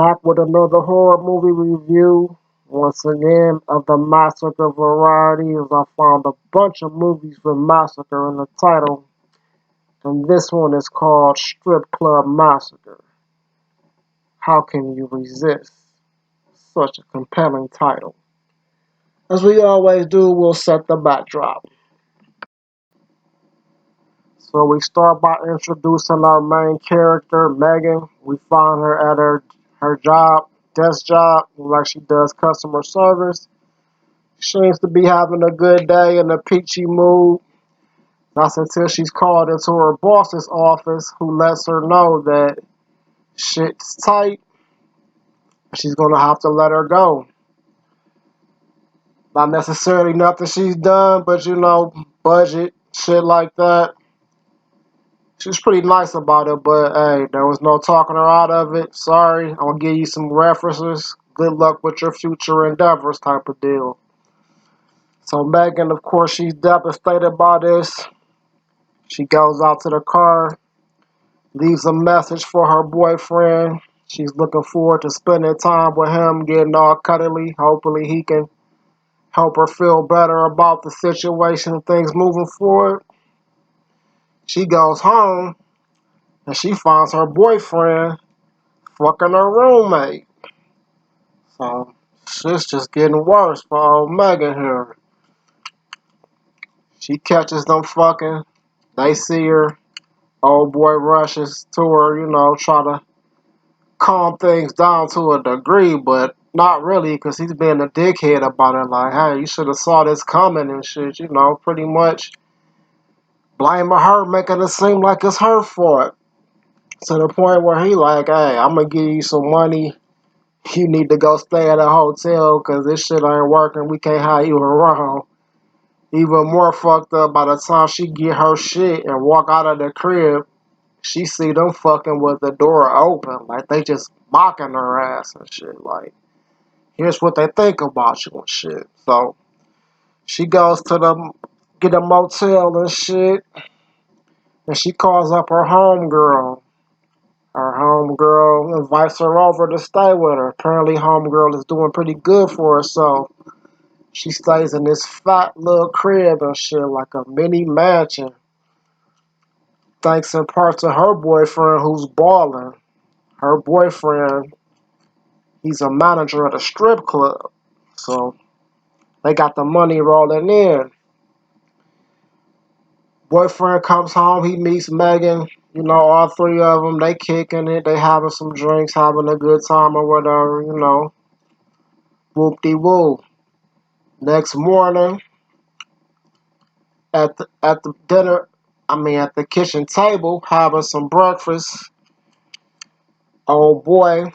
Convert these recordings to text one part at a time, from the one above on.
Back with another horror movie review. Once again, of the Massacre variety, as I found a bunch of movies with Massacre in the title, and this one is called Strip Club Massacre. How can you resist such a compelling title? As we always do, we'll set the backdrop. So we start by introducing our main character, Megan. We find her at her job, desk job, like she does customer service. Seems to be having a good day in a peachy mood. That's until she's called into her boss's office, who lets her know that shit's tight. She's gonna have to let her go. Not necessarily nothing she's done, but budget, shit like that. She was pretty nice about it, but hey, there was no talking her out of it. Sorry, I'm gonna give you some references. Good luck with your future endeavors, type of deal. So Megan, of course, she's devastated by this. She goes out to the car, leaves a message for her boyfriend. She's looking forward to spending time with him, getting all cuddly. Hopefully he can help her feel better about the situation and things moving forward. She goes home and she finds her boyfriend fucking her roommate. So shit's just getting worse for old Megan here. She catches them fucking. They see her. Old boy rushes to her, try to calm things down to a degree, but not really, because he's being a dickhead about it. Like, hey, you should have saw this coming and shit, pretty much blaming her, making it seem like it's her fault. To the point where he like, hey, I'm gonna give you some money. You need to go stay at a hotel because this shit ain't working. We can't have you around. Even more fucked up, by the time she get her shit and walk out of the crib, she see them fucking with the door open. Like, they just mocking her ass and shit. Like, here's what they think about you and shit. So she goes to get a motel and shit, and she calls up her homegirl. Her homegirl invites her over to stay with her. Apparently, homegirl is doing pretty good for herself. She stays in this fat little crib and shit, like a mini mansion. Thanks in part to her boyfriend, who's balling. Her boyfriend, he's a manager at a strip club. So they got the money rolling in. Boyfriend comes home, he meets Megan. All three of them, they kicking it. They having some drinks, having a good time or whatever. Whoop-de-woo. Next morning, at the dinner, at the kitchen table, having some breakfast. Old boy,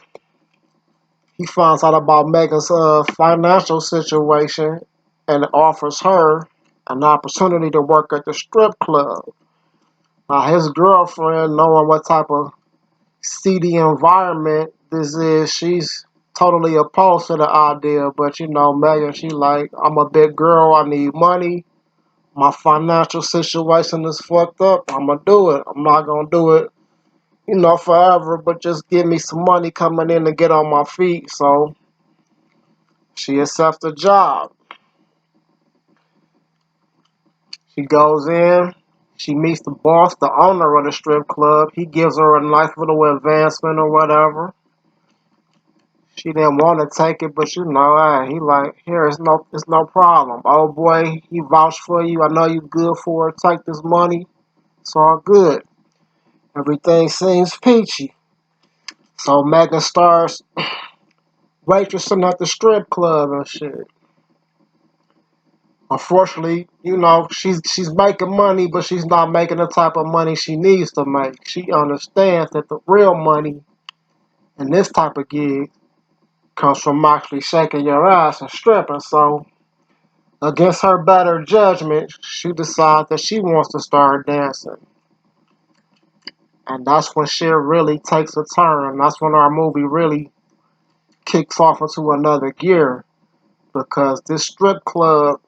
he finds out about Megan's financial situation and offers her an opportunity to work at the strip club. Now, his girlfriend, knowing what type of seedy environment this is, she's totally opposed to the idea. But Megan, she like, I'm a big girl, I need money. My financial situation is fucked up. I'm gonna do it. I'm not gonna do it, forever, but just give me some money coming in to get on my feet. So she accepts the job. She goes in. She meets the boss, the owner of the strip club. He gives her a nice little advancement or whatever. She didn't want to take it, but hey, he like, here, it's no problem. Oh boy, he vouched for you. I know you good for it. Take this money. It's all good. Everything seems peachy. So Megan starts waitressing at the strip club and shit. Unfortunately, she's making money, but she's not making the type of money she needs to make. She understands that the real money in this type of gig comes from actually shaking your ass and stripping. So, against her better judgment, she decides that she wants to start dancing. And that's when shit really takes a turn. That's when our movie really kicks off into another gear. Because this strip club,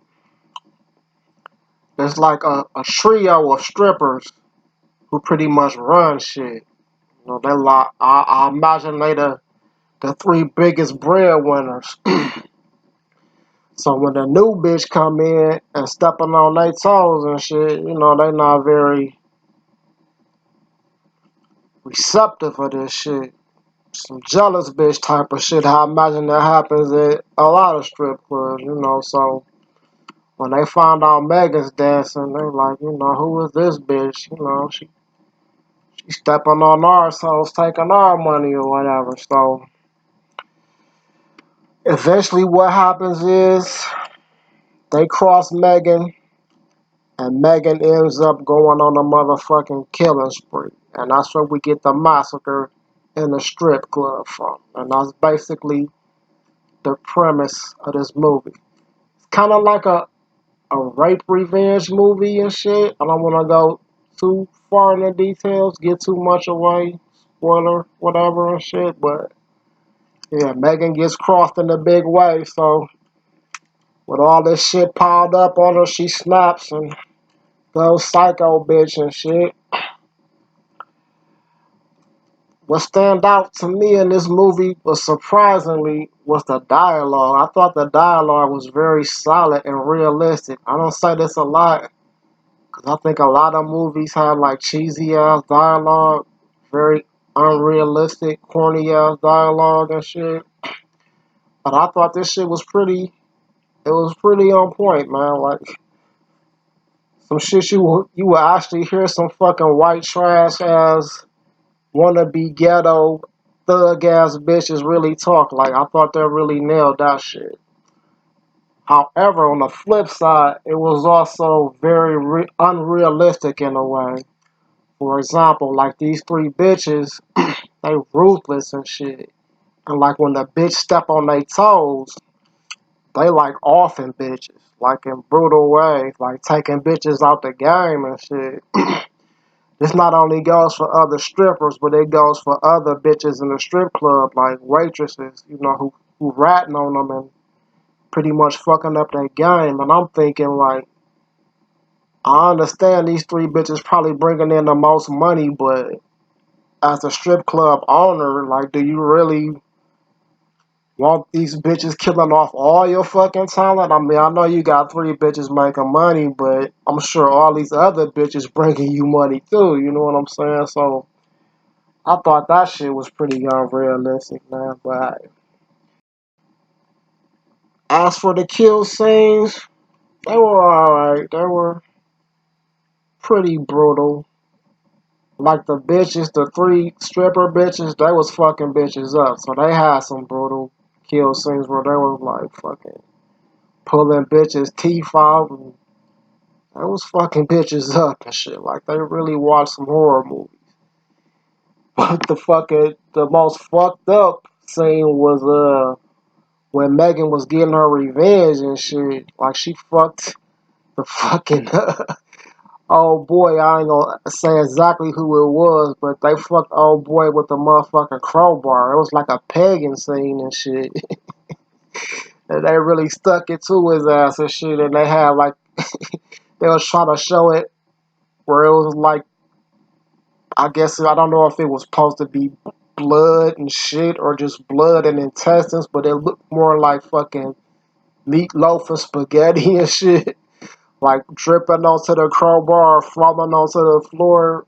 there's like a trio of strippers who pretty much run shit. They like, I imagine they the the three biggest breadwinners. So when the new bitch come in and stepping on their toes and shit, they not very receptive of this shit. Some jealous bitch type of shit. I imagine that happens at a lot of strip clubs. So when they find out Megan's dancing, they like, who is this bitch? She stepping on our toes, taking our money or whatever. So eventually what happens is they cross Megan, and Megan ends up going on a motherfucking killing spree. And that's where we get the massacre in the strip club from. And that's basically the premise of this movie. It's kind of like a rape revenge movie and shit. I don't want to go too far in the details, get too much away, spoiler, whatever and shit. But yeah, Megan gets crossed in a big way. So with all this shit piled up on her, she snaps and goes psycho bitch and shit. What stand out to me in this movie was surprisingly was the dialogue. I thought the dialogue was very solid and realistic. I don't say this a lot because I think a lot of movies have like cheesy ass dialogue, very unrealistic, corny ass dialogue and shit. But I thought this shit was it was pretty on point, man. Like some shit you will actually hear some fucking white trash ass wannabe ghetto thug ass bitches really talk. Like I thought they really nailed that shit. However, on the flip side, it was also very unrealistic in a way. For example, like these three bitches, they ruthless and shit. And like when the bitch step on their toes, they like offing bitches, like in brutal ways, like taking bitches out the game and shit. This not only goes for other strippers, but it goes for other bitches in the strip club, like waitresses, who ratting on them and pretty much fucking up their game. And I'm thinking, like, I understand these three bitches probably bringing in the most money, but as a strip club owner, like, do you really want these bitches killing off all your fucking talent? I mean, I know you got three bitches making money, but I'm sure all these other bitches bringing you money too, you know what I'm saying? So I thought that shit was pretty unrealistic, man. But as for the kill scenes, they were alright. They were pretty brutal. Like the bitches, the three stripper bitches, they was fucking bitches up. So they had some brutal kill scenes where they was like fucking pulling bitches' teeth out and they was fucking bitches up and shit. Like they really watched some horror movies. But the most fucked up scene was when Megan was getting her revenge and shit. Like she fucked the fucking old boy. I ain't gonna say exactly who it was, but they fucked old boy with the motherfucking crowbar. It was like a pagan scene and shit. And they really stuck it to his ass and shit. And they had like they was trying to show it where it was like, I guess I don't know if it was supposed to be blood and shit or just blood and intestines, but it looked more like fucking meatloaf and spaghetti and shit, like dripping onto the crowbar, falling onto the floor.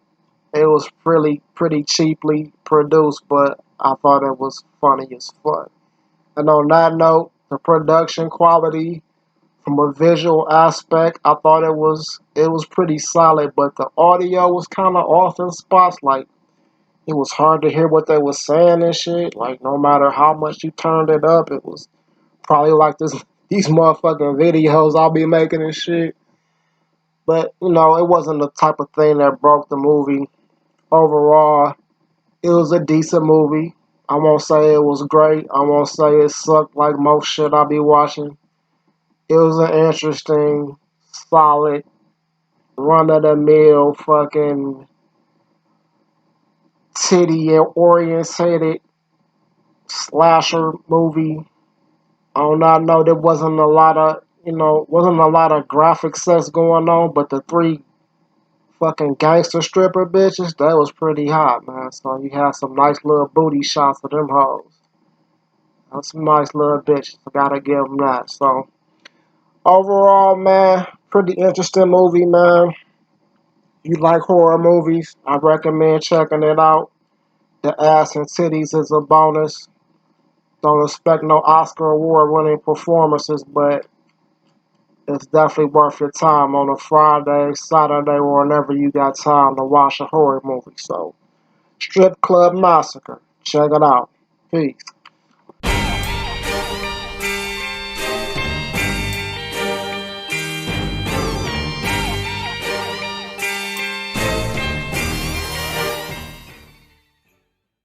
It was really pretty cheaply produced, but I thought it was funny as fuck. And on that note, the production quality from a visual aspect, I thought it was pretty solid, but the audio was kind of off in spots. Like it was hard to hear what they was saying and shit. Like no matter how much you turned it up, it was probably like these motherfucking videos I'll be making and shit. But it wasn't the type of thing that broke the movie. Overall, it was a decent movie. I won't say it was great. I won't say it sucked like most shit I be watching. It was an interesting, solid, run of the mill fucking titty orientated slasher movie. On that note, there wasn't a lot of graphic sets going on, but the three fucking gangster stripper bitches, that was pretty hot, man. So you had some nice little booty shots of them hoes. That's some nice little bitches. I gotta give them that. So overall, man, pretty interesting movie, man. You like horror movies? I recommend checking it out. The ass and titties is a bonus. Don't expect no Oscar award winning performances, but it's definitely worth your time on a Friday, Saturday, or whenever you got time to watch a horror movie. So, Strip Club Massacre. Check it out. Peace.